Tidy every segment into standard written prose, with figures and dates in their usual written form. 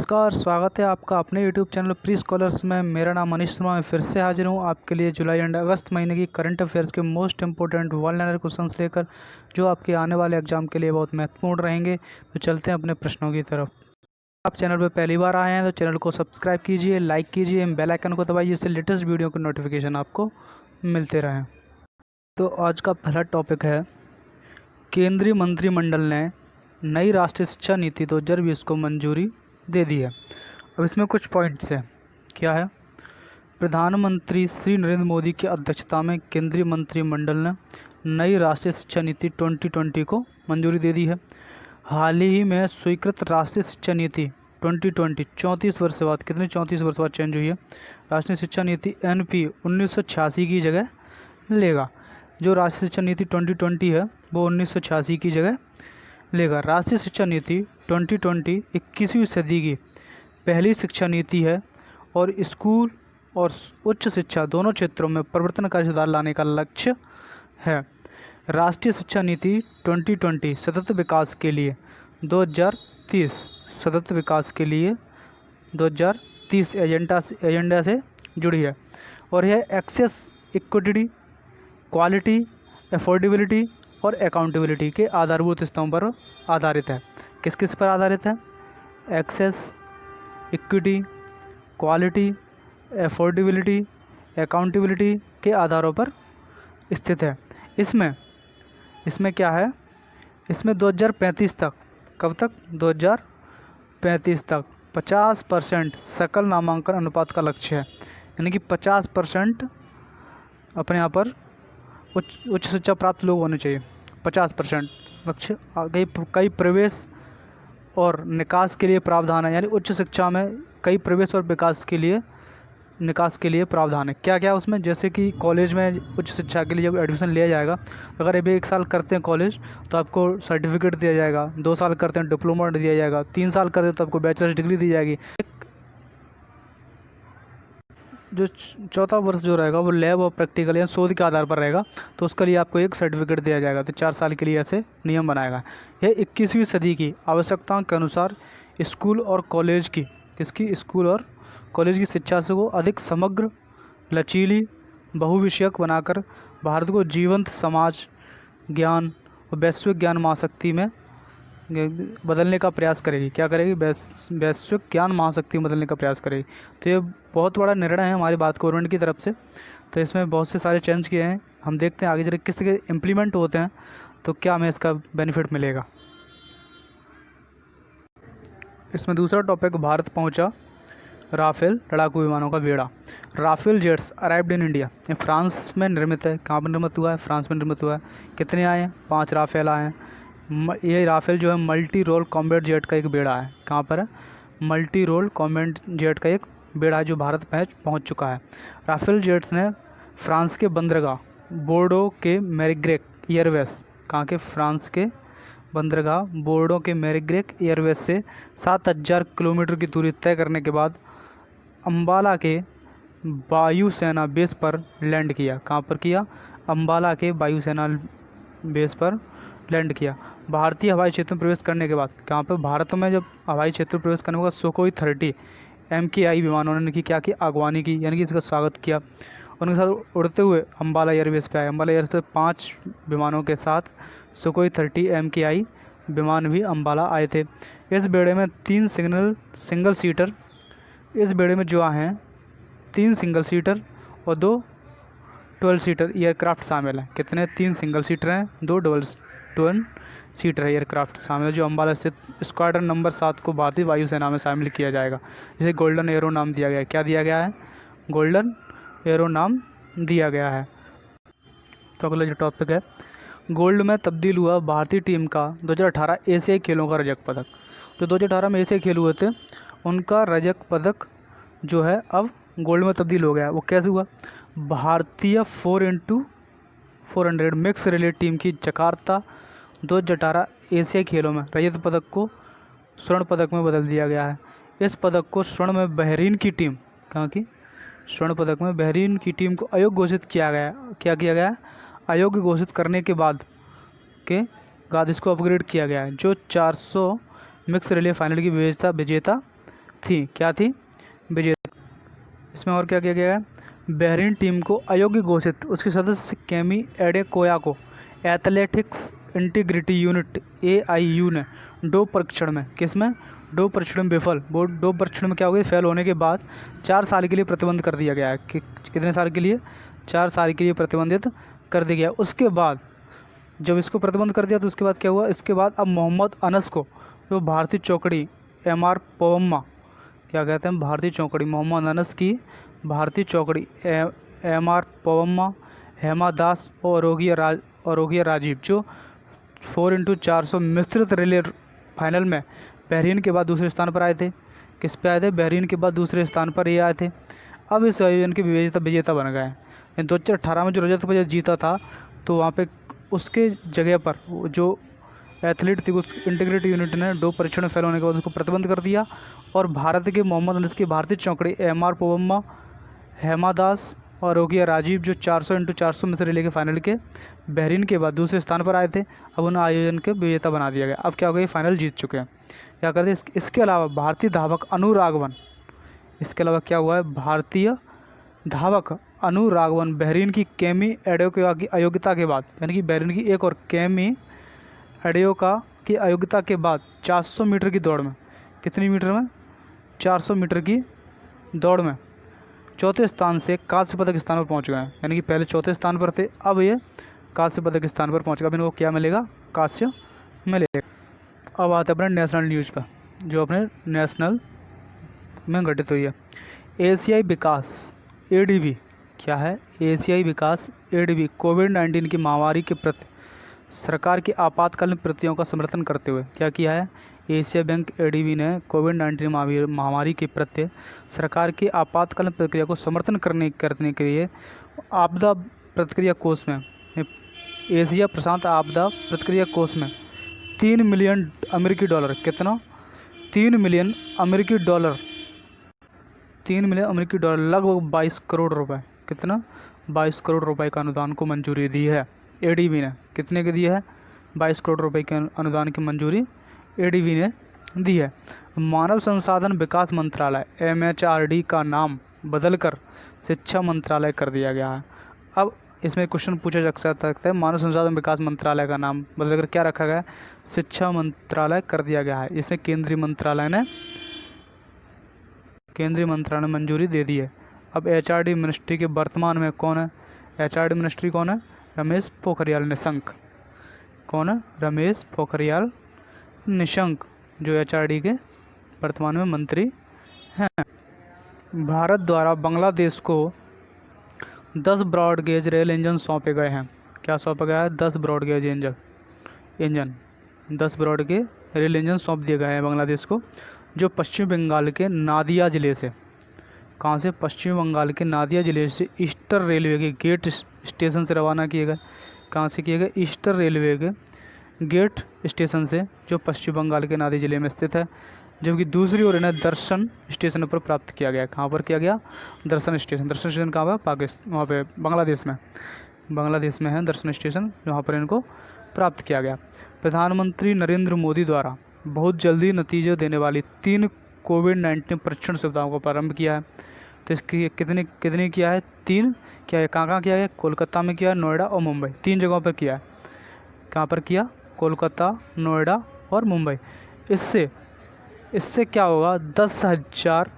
नमस्कार, स्वागत है आपका अपने YouTube चैनल प्री स्कॉलर्स में। मेरा नाम मनीष शर्मा। मैं फिर से हाजिर हूँ आपके लिए जुलाई एंड अगस्त महीने की करंट अफेयर्स के most important one liner questions लेकर, जो आपके आने वाले एग्जाम के लिए बहुत महत्वपूर्ण रहेंगे। तो चलते हैं अपने प्रश्नों की तरफ। आप चैनल पर पहली बार आए हैं तो चैनल को सब्सक्राइब कीजिए, लाइक कीजिए, बेल आइकन को दबाइए, इससे लेटेस्ट वीडियो की नोटिफिकेशन आपको मिलते रहें। तो आज का पहला टॉपिक है, केंद्रीय मंत्रिमंडल ने नई राष्ट्रीय शिक्षा नीति 2020 को मंजूरी दे दी है। अब इसमें कुछ पॉइंट्स हैं। क्या है? प्रधानमंत्री श्री नरेंद्र मोदी की अध्यक्षता में केंद्रीय मंत्रिमंडल ने नई राष्ट्रीय शिक्षा नीति 2020 को मंजूरी दे दी है। हाल ही में स्वीकृत राष्ट्रीय शिक्षा नीति 2020 34 वर्ष बाद, कितने 34 वर्ष बाद चेंज हुई है। राष्ट्रीय शिक्षा नीति NP 1986 की जगह लेगा। जो राष्ट्रीय शिक्षा नीति 2020 है वो 1986 की जगह लेगा। राष्ट्रीय शिक्षा नीति 2020 21वीं सदी की पहली शिक्षा नीति है और स्कूल और उच्च शिक्षा दोनों क्षेत्रों में परिवर्तनकारी सुधार लाने का लक्ष्य है। राष्ट्रीय शिक्षा नीति 2020 सतत विकास के लिए 2030 सतत विकास के लिए 2030 एजेंडा से जुड़ी है और यह एक्सेस, इक्विटी, क्वालिटी, अफोर्डेबिलिटी और अकाउंटेबिलिटी के आधारभूत स्तंभों पर आधारित है। किस किस पर आधारित है? Access, equity, quality, affordability, accountability के आधारों पर स्थित है। इसमें क्या है? इसमें 2035 तक, कब तक? 2035 तक 50% सकल नामांकन अनुपात का लक्ष्य है। यानी कि 50% अपने यहाँ पर उच्च शिक्षा प्राप्त लोग होने चाहिए। 50% लक्ष्य। कई प्रवेश और निकास के लिए प्रावधान है। यानी उच्च शिक्षा में कई प्रवेश और विकास के लिए, निकास के लिए प्रावधान है। क्या क्या उसमें? जैसे कि कॉलेज में उच्च शिक्षा के लिए जब एडमिशन लिया जाएगा, अगर अभी 1 साल करते हैं कॉलेज तो आपको सर्टिफिकेट दिया जाएगा, 2 साल करते हैं डिप्लोमा दिया जाएगा, 3 साल करते हैं तो आपको बैचलर्स डिग्री दी जाएगी। जो चौथा वर्ष जो रहेगा वो लैब और प्रैक्टिकल या शोध के आधार पर रहेगा, तो उसके लिए आपको एक सर्टिफिकेट दिया जाएगा। तो 4 साल के लिए ऐसे नियम बनाएगा। यह 21वीं सदी की आवश्यकताओं के अनुसार स्कूल और कॉलेज की, किसकी? स्कूल और कॉलेज की शिक्षा से को अधिक समग्र, लचीली, बहुविषयक बनाकर भारत को जीवंत समाज, ज्ञान और वैश्विक ज्ञान महाशक्ति में बदलने का प्रयास करेगी। क्या करेगी? वैश्विक ज्ञान महाशक्ति में बदलने का प्रयास करेगी। तो ये बहुत बड़ा निर्णय है हमारी भारत गवर्नमेंट की तरफ से। तो इसमें बहुत से सारे चेंज किए हैं। हम देखते हैं आगे जरा किस तरह इम्प्लीमेंट होते हैं तो क्या हमें इसका बेनिफिट मिलेगा। इसमें दूसरा टॉपिक, भारत पहुंचा राफेल लड़ाकू विमानों का बेड़ा। Rafale jets arrived in India. ये फ्रांस में निर्मित है। कहाँ पर निर्मित हुआ है? फ्रांस में निर्मित हुआ है। कितने आए हैं? 5 राफेल आए हैं। ये राफेल जो है मल्टी रोल कॉम्बैट जेट का एक बेड़ा है। कहाँ पर है? मल्टी रोल कॉम्बैट जेट का एक बेड़ा है जो भारत पहुंच चुका है। राफेल जेट्स ने फ्रांस के बंदरगाह बोर्डो के मेरिग्रेक एयरवेज, कहाँ के? फ्रांस के बंदरगाह बोर्डो के मेरिग्रेक एयरवेज से 7000 किलोमीटर की दूरी तय करने के बाद अम्बाला के वायुसेना बेस पर लैंड किया। कहाँ पर किया? अम्बाला के वायुसेना बेस पर लैंड किया। भारतीय हवाई क्षेत्र में प्रवेश करने के बाद, कहाँ पर? भारत में जब हवाई क्षेत्र में प्रवेश करने के बाद सुखोई 30 MKI विमानों ने क्या की? अगवानी की, यानी कि इसका स्वागत किया। उनके साथ उड़ते हुए अम्बाला एयरबेस पे आए। अम्बाला एयरबेस पे 5 विमानों के साथ सुखोई 30 MKI विमान भी अम्बाला आए थे। इस बेड़े में 3 सिंगल सीटर, इस बेड़े में जो हैं 3 सिंगल सीटर और 2 12 सीटर एयरक्राफ्ट शामिल हैं। कितने? 3 सिंगल सीटर हैं, 2 12 सीटर एयरक्राफ्ट शामिल है, जो अम्बाला स्थित स्क्वाड्रन नंबर 7 को भारतीय वायुसेना में शामिल किया जाएगा, जिसे गोल्डन एरो नाम दिया गया है। क्या दिया गया है? गोल्डन एरो नाम दिया गया है। तो अगला जो टॉपिक है, गोल्ड में तब्दील हुआ भारतीय टीम का 2018 एशियाई खेलों का रजत पदक। जो 2018 में एशियाई खेल हुए थे उनका रजत पदक जो है अब गोल्ड में तब्दील हो गया। वो कैसे हुआ? भारतीय 4x400 मिक्स रिले टीम की जकार्ता 2018 एशियाई खेलों में रजत पदक को स्वर्ण पदक में बदल दिया गया है। इस पदक को स्वर्ण में बहरीन की टीम, कहाँ की? स्वर्ण पदक में बहरीन की टीम को अयोग्य घोषित किया गया। क्या किया गया? अयोग्य घोषित करने के बाद इसको अपग्रेड किया गया है। जो 400 मिक्स रिले फाइनल की विजेता थी। क्या थी? विजेता। इसमें और क्या किया गया है? बहरीन टीम को अयोग्य घोषित उसके सदस्य केमी एडेकोया को एथलेटिक्स इंटीग्रिटी यूनिट AIU ने डोप परीक्षण में, किसमें? डोप परीक्षण में विफल। वो डोप परीक्षण में क्या हो गया? फेल होने के बाद 4 साल के लिए प्रतिबंध कर दिया गया है। कितने साल के लिए? 4 साल के लिए प्रतिबंधित कर दिया गया। उसके बाद जब इसको प्रतिबंध कर दिया तो उसके बाद क्या हुआ? इसके बाद अब मोहम्मद अनस को, जो भारतीय चौकड़ी MR पोवम्मा, क्या कहते हैं? भारतीय चौकड़ी मोहम्मद अनस की भारतीय चौकड़ी MR पोवम्मा, हेमा दास और अरोगिया राजीव, जो 4x400 मिश्रित रिले फाइनल में बहरीन के बाद दूसरे स्थान पर आए थे। किस पे आए थे? बहरीन के बाद दूसरे स्थान पर ये आए थे। अब इस आयोजन के विजेता बन गए। 2018 में जो रजत पदक जीता था, तो वहाँ पे उसके जगह पर जो एथलीट थी, उस इंटीग्रिटी यूनिट ने डोप परीक्षण में फेल होने के बाद उसको प्रतिबंध कर दिया और भारत के मोहम्मद अनस की भारतीय चौकड़ी MR पोवम्मा, हेमा दास और अरोगिया राजीव, जो 400x400 में से रिले के फाइनल के बहरीन के बाद दूसरे स्थान पर आए थे, अब उन्हें आयोजन के विजेता बना दिया गया। अब क्या हो गया? फाइनल जीत चुके हैं। क्या करते हैं? इसके अलावा भारतीय धावक अनु राघवन, इसके अलावा क्या हुआ है? भारतीय धावक अनु राघवन बहरीन की केमी एडेकोया की अयोग्यता के बाद, यानी कि बहरीन की एक और केमी एडेकोया की अयोग्यता के बाद 400 मीटर की दौड़ में, कितनी मीटर में? 400 मीटर की दौड़ में चौथे स्थान से कांस्य पदक स्थान पर पहुंच गए हैं। यानी कि पहले चौथे स्थान पर थे, अब ये कांस्य पदक स्थान पर पहुंच गए। अब इनको क्या मिलेगा? कांस्य मिलेगा। अब आते हैं अपने नेशनल न्यूज़ पर, जो अपने नेशनल में घटित हुई है। एशियाई विकास ADB, क्या है? एशियाई विकास ADB कोविड-19 की महामारी के प्रति सरकार की आपातकालीन प्रतियों का समर्थन करते हुए क्या किया है? एशिया बैंक ADB ने कोविड-19 महामारी के प्रति सरकार की आपातकालीन प्रक्रिया को समर्थन करने के लिए आपदा प्रतिक्रिया कोष में, एशिया प्रशांत आपदा प्रतिक्रिया कोष में $3 मिलियन, कितना? $3 मिलियन अमेरिकी डॉलर, लगभग 22 करोड़ रुपए, कितना? 22 करोड़ रुपए का अनुदान को मंजूरी दी है ADB ने। कितने की दी है? 22 करोड़ रुपए के अनुदान की मंजूरी ADB ने दी है। मानव संसाधन विकास मंत्रालय MHRD का नाम बदलकर शिक्षा मंत्रालय कर दिया गया है। अब इसमें क्वेश्चन पूछा जा सकता है, मानव संसाधन विकास मंत्रालय का नाम बदलकर क्या रखा गया है? शिक्षा मंत्रालय कर दिया गया है। इसमें केंद्रीय मंत्रालय ने मंजूरी दे दी है। अब HRD मिनिस्ट्री के वर्तमान में कौन है? HRD मिनिस्ट्री कौन है? रमेश पोखरियाल निशंक। कौन है? रमेश पोखरियाल निशंक, जो HRD के वर्तमान में मंत्री हैं। भारत द्वारा बांग्लादेश को 10 ब्रॉड गेज रेल इंजन सौंपे गए हैं। क्या सौंपा गया है? 10 ब्रॉड गेज इंजन 10 ब्रॉड के रेल इंजन सौंप दिए गए हैं बांग्लादेश को, जो पश्चिम बंगाल के नादिया ज़िले से, कहाँ से? पश्चिम बंगाल के नादिया ज़िले से ईस्टर्न रेलवे के गेट स्टेशन से रवाना किए गए। कहाँ से किए गए? ईस्टर्न रेलवे के गेट स्टेशन से, जो पश्चिम बंगाल के नादिया ज़िले में स्थित है। जबकि दूसरी ओर इन्हें दर्शन स्टेशन पर प्राप्त किया गया। कहाँ पर किया गया? दर्शन स्टेशन कहाँ पर? पाकिस्तान, वहाँ पे बांग्लादेश में है दर्शन स्टेशन, जहाँ पर इनको प्राप्त किया गया। प्रधानमंत्री नरेंद्र मोदी द्वारा बहुत जल्दी नतीजे देने वाली 3 कोविड-19 परीक्षण सुविधाओं को प्रारंभ किया है। तो इसकी कितनी किया है? 3 क्या है? कहाँ किया है? कोलकाता में किया है, नोएडा और मुंबई, 3 जगहों पर किया है। कहाँ पर किया? कोलकाता, नोएडा और मुंबई। इससे क्या होगा? 10,000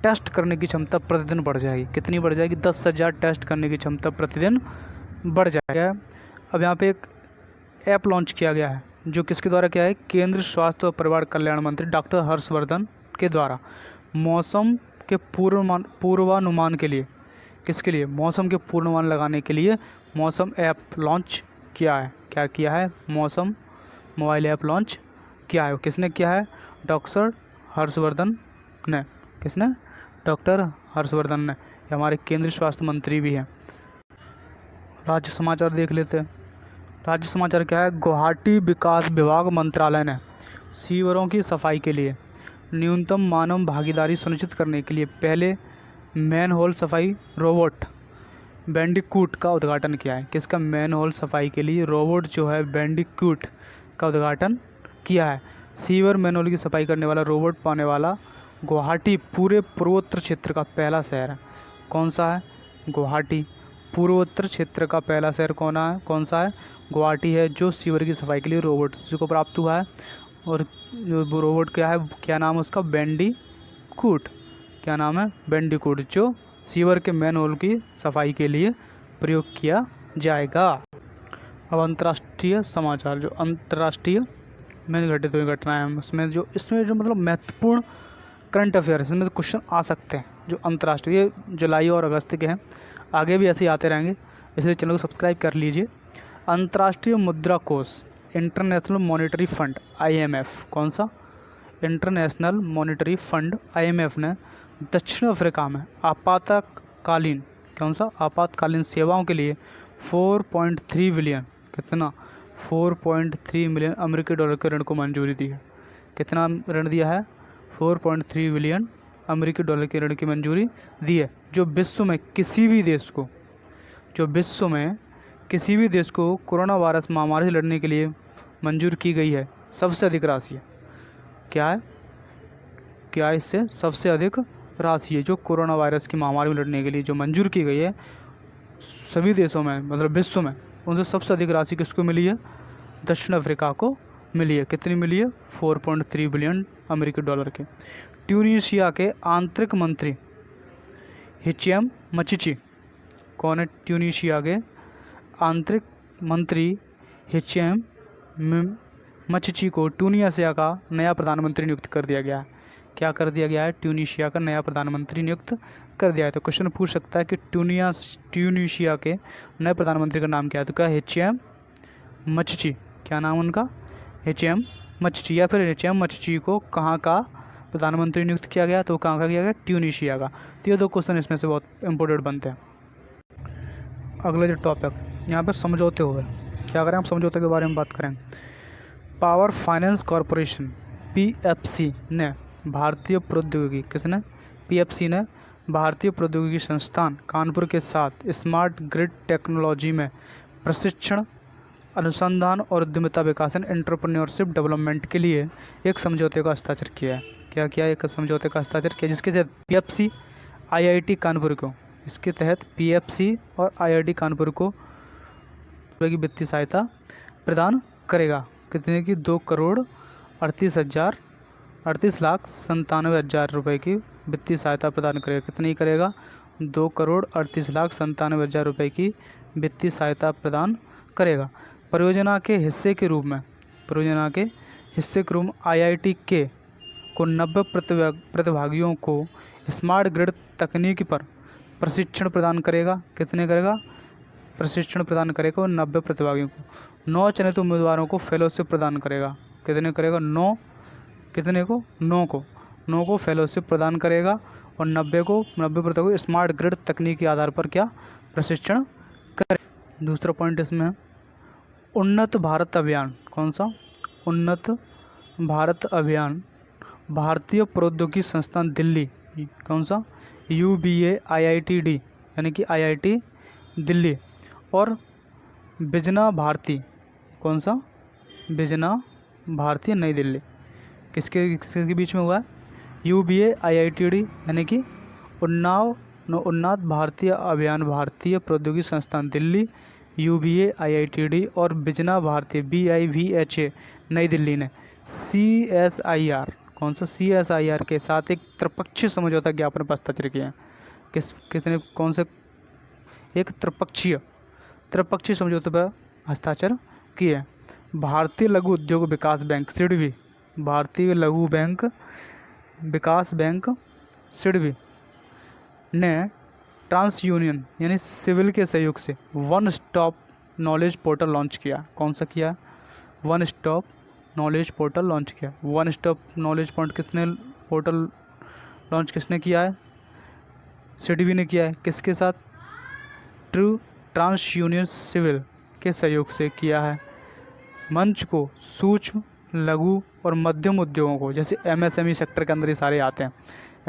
टेस्ट करने की क्षमता प्रतिदिन बढ़ जाएगी। कितनी बढ़ जाएगी? 10,000 टेस्ट करने की क्षमता प्रतिदिन बढ़ जाएगा। अब यहाँ पे एक ऐप लॉन्च किया गया है, जो किसके द्वारा किया है? केंद्र स्वास्थ्य और परिवार कल्याण मंत्री डॉक्टर हर्षवर्धन के द्वारा मौसम के पूर्वानुमान के लिए, किसके लिए? मौसम के पूर्वानुमान लगाने के लिए मौसम ऐप लॉन्च किया है। क्या किया है? मौसम मोबाइल ऐप लॉन्च किया है। किसने किया है? डॉक्टर हर्षवर्धन ने। किसने? डॉक्टर हर्षवर्धन ने। हमारे केंद्रीय स्वास्थ्य मंत्री भी हैं। राज्य समाचार देख लेते हैं। राज्य समाचार क्या है? गुवाहाटी विकास विभाग मंत्रालय ने सीवरों की सफाई के लिए न्यूनतम मानव भागीदारी सुनिश्चित करने के लिए पहले मैन होल सफाई रोबोट बैंडिकूट का उद्घाटन किया है। किसका? मैन होल सफाई के लिए रोबोट जो है बैंडिकूट का उद्घाटन किया है। सीवर मैन होल की सफाई करने वाला रोबोट पाने वाला गुवाहाटी पूरे पूर्वोत्तर क्षेत्र का पहला शहर है। कौन सा है? गुवाहाटी। पूर्वोत्तर क्षेत्र का पहला शहर कौन सा है? गुवाहाटी है, जो सीवर की सफाई के लिए रोबोट को प्राप्त हुआ है। और वो रोबोट क्या है, क्या नाम है उसका? बैंडीकूट। क्या नाम है? बैंडीकूट, जो सीवर के मैन होल की सफाई के लिए प्रयोग किया जाएगा। अब अंतर्राष्ट्रीय समाचार, जो अंतर्राष्ट्रीय में घटित हुई घटनाएं हैं उसमें जो मतलब महत्वपूर्ण करंट अफेयर्स इसमें क्वेश्चन आ सकते हैं जो अंतर्राष्ट्रीय, ये जुलाई और अगस्त के हैं, आगे भी ऐसे ही आते रहेंगे, इसलिए चैनल को सब्सक्राइब कर लीजिए। अंतर्राष्ट्रीय मुद्रा कोष, इंटरनेशनल मॉनेटरी फंड IMF, कौन सा? इंटरनेशनल मॉनेटरी फंड IMF ने दक्षिण अफ्रीका में आपातकालीन, कौन सा? आपातकालीन सेवाओं के लिए 4.3 बिलियन, कितना? 4.3 मिलियन अमेरिकी डॉलर के ऋण को मंजूरी दी है। कितना ऋण दिया है? 4.3 बिलियन अमेरिकी डॉलर के ऋण की मंजूरी दी है, जो विश्व में किसी भी देश को कोरोना वायरस महामारी से लड़ने के लिए मंजूर की गई है। सबसे अधिक राशि है। क्या है इससे सबसे अधिक राशि है जो कोरोना वायरस की महामारी में लड़ने के लिए जो मंजूर की गई है सभी देशों में, मतलब विश्व में, उनसे सबसे अधिक राशि किसको मिली है? दक्षिण अफ्रीका को मिली है। कितनी मिली है? 4.3 बिलियन अमेरिकी डॉलर के। ट्यूनीशिया के आंतरिक मंत्री हिचेम मचिची, कौन है? ट्यूनीशिया के आंतरिक मंत्री हिचेम मचिची को ट्यूनीशिया का नया प्रधानमंत्री नियुक्त कर दिया गया है। क्या कर दिया गया है? ट्यूनीशिया का नया प्रधानमंत्री नियुक्त कर दिया है। तो क्वेश्चन पूछ सकता है कि ट्यूनीशिया के नए प्रधानमंत्री का नाम क्या है? तो क्या? हिचेम मचिची। क्या नाम उनका? हिचेम मचिची। या फिर हिचेम मचिची को कहाँ का प्रधानमंत्री नियुक्त किया गया? तो कहाँ का किया गया? ट्यूनीशिया का। तो ये दो क्वेश्चन इसमें से बहुत इंपॉर्टेंट बनते हैं। अगला जो टॉपिक यहाँ पर समझौते हुए, क्या करें? हम समझौते के बारे में बात करें। पावर फाइनेंस कॉरपोरेशन PFC ने भारतीय प्रौद्योगिकी, किसने? PFC ने भारतीय प्रौद्योगिकी संस्थान कानपुर के साथ स्मार्ट ग्रिड टेक्नोलॉजी में प्रशिक्षण, अनुसंधान और उद्यमिता विकास एंटरप्रेन्योरशिप डेवलपमेंट के लिए एक समझौते का हस्ताक्षर किया है। क्या किया? एक समझौते का हस्ताक्षर किया, जिसके तहत PFC IIT कानपुर को, इसके तहत PFC और IIT कानपुर को की वित्तीय सहायता प्रदान करेगा। कितने की? 2,38,97,000 रुपये की वित्तीय सहायता प्रदान करेगा। कितनी करेगा? 2,38,97,000 रुपये की वित्तीय सहायता प्रदान करेगा। परियोजना के हिस्से के रूप में IIT के को 90 प्रतिभागियों को स्मार्ट ग्रिड तकनीक पर प्रशिक्षण प्रदान करेगा। कितने करेगा? प्रशिक्षण प्रदान करेगा 90 प्रतिभागियों को। 9 चयनित उम्मीदवारों को फेलोशिप प्रदान करेगा। कितने करेगा? 9 को फेलोशिप प्रदान करेगा और 90 प्रतिभागियों को स्मार्ट ग्रिड तकनीक के आधार पर क्या? प्रशिक्षण करेगा। दूसरा पॉइंट इसमें है उन्नत भारत अभियान। कौन सा? उन्नत भारत अभियान। भारतीय प्रौद्योगिकी संस्थान दिल्ली, कौन सा? UBA IITD, यानी कि IIT दिल्ली, और बिजना भारती, कौन सा? बिजना भारती नई दिल्ली, किसके बीच में हुआ है? UBA IITD, यानी कि उन्नत भारतीय अभियान भारतीय प्रौद्योगिकी संस्थान दिल्ली, UBA IITD और बिजना भारती BIVHA नई दिल्ली ने CSIR, कौन सा? CSIR के साथ एक त्रिपक्षीय समझौता ज्ञापन पर हस्ताक्षर किए हैं। कौन से? एक त्रिपक्षीय समझौते पर हस्ताक्षर किए। भारतीय लघु उद्योग विकास बैंक सिडबी, भारतीय लघु विकास बैंक सिडबी ने ट्रांस यूनियन यानी सिविल के सहयोग से one stop knowledge portal launch किया। कौन सा किया? One stop knowledge portal launch किया। One stop knowledge portal launch किसने किया है? सिडबी ने किया है। किसके साथ? ट्रांस यूनियन सिविल के सहयोग से किया है। मंच को सूक्ष्म, लघु और मध्यम उद्योगों को, जैसे MSME सेक्टर के अंदर ये सारे आते हैं।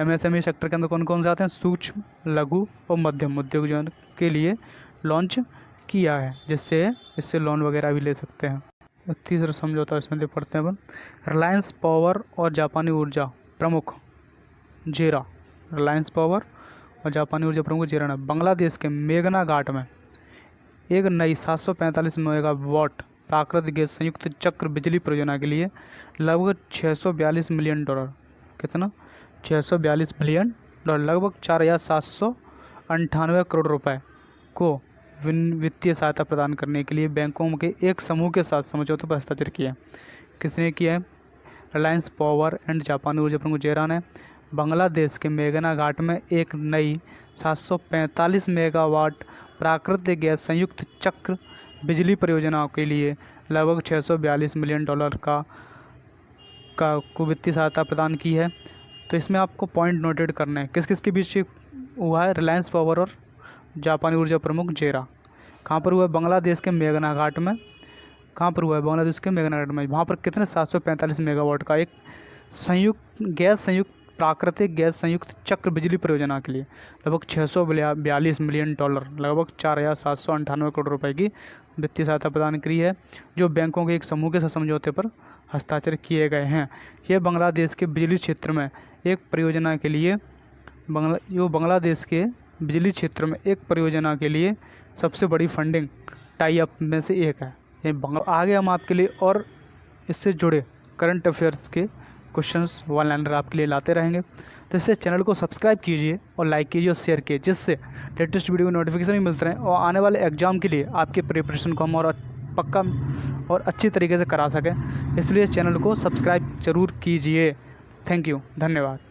MSME सेक्टर के अंदर कौन कौन से आते हैं? सूक्ष्म, लघु और मध्यम उद्योग के लिए लॉन्च किया है, जिससे इससे लोन वगैरह भी ले सकते हैं। तीसरा समझौता इसमें पढ़ते हैं अपन। रिलायंस पावर और जापानी ऊर्जा प्रमुख जेरा, रिलायंस पावर और जापानी ऊर्जा प्रमुख जेरा ने बांग्लादेश के मेघना घाट में एक नई 745 मेगावाट प्राकृतिक गैस संयुक्त चक्र बिजली परियोजना के लिए लगभग 642 मिलियन डॉलर, कितना 642 मिलियन डॉलर, लगभग 4,798 करोड़ रुपए को वित्तीय सहायता प्रदान करने के लिए बैंकों के एक समूह के साथ समझौते पर हस्ताक्षर किया। किसने किया है? रिलायंस पावर एंड जापानी ऊर्जा प्रमुख जेरा ने बांग्लादेश के मेघना घाट में एक नई 745 मेगावाट प्राकृतिक गैस संयुक्त चक्र बिजली परियोजनाओं के लिए लगभग 642 मिलियन डॉलर को वित्तीय सहायता प्रदान की है। तो इसमें आपको पॉइंट नोटेड करना है, किस किस के बीच हुआ है? रिलायंस पावर और जापानी ऊर्जा प्रमुख जेरा। कहाँ पर हुआ है? बांग्लादेश के मेघना घाट में। कहाँ पर हुआ है? बांग्लादेश के मेघना घाट में। वहाँ पर कितने 745 मेगावाट का एक संयुक्त प्राकृतिक गैस संयुक्त चक्र बिजली परियोजना के लिए लगभग 642 मिलियन डॉलर, लगभग 4,798 करोड़ रुपए की वित्तीय सहायता प्रदान की है, जो बैंकों के एक समूह के साथ समझौते पर हस्ताक्षर किए गए हैं। यह बांग्लादेश के बिजली क्षेत्र में एक परियोजना के लिए बांग्लादेश के बिजली क्षेत्र में एक परियोजना के लिए सबसे बड़ी फंडिंग टाई अप में से एक है। आगे हम आपके लिए और इससे जुड़े करंट अफेयर्स के क्वेश्चंस वन लाइनर आपके लिए लाते रहेंगे। तो इससे चैनल को सब्सक्राइब कीजिए और लाइक कीजिए और शेयर कीजिए, जिससे लेटेस्ट वीडियो की नोटिफिकेशन भी मिलते रहें और आने वाले एग्जाम के लिए आपके प्रिपरेशन को हम और पक्का और अच्छी तरीके से करा सकें। इसलिए चैनल को सब्सक्राइब ज़रूर कीजिए। थैंक यू, धन्यवाद।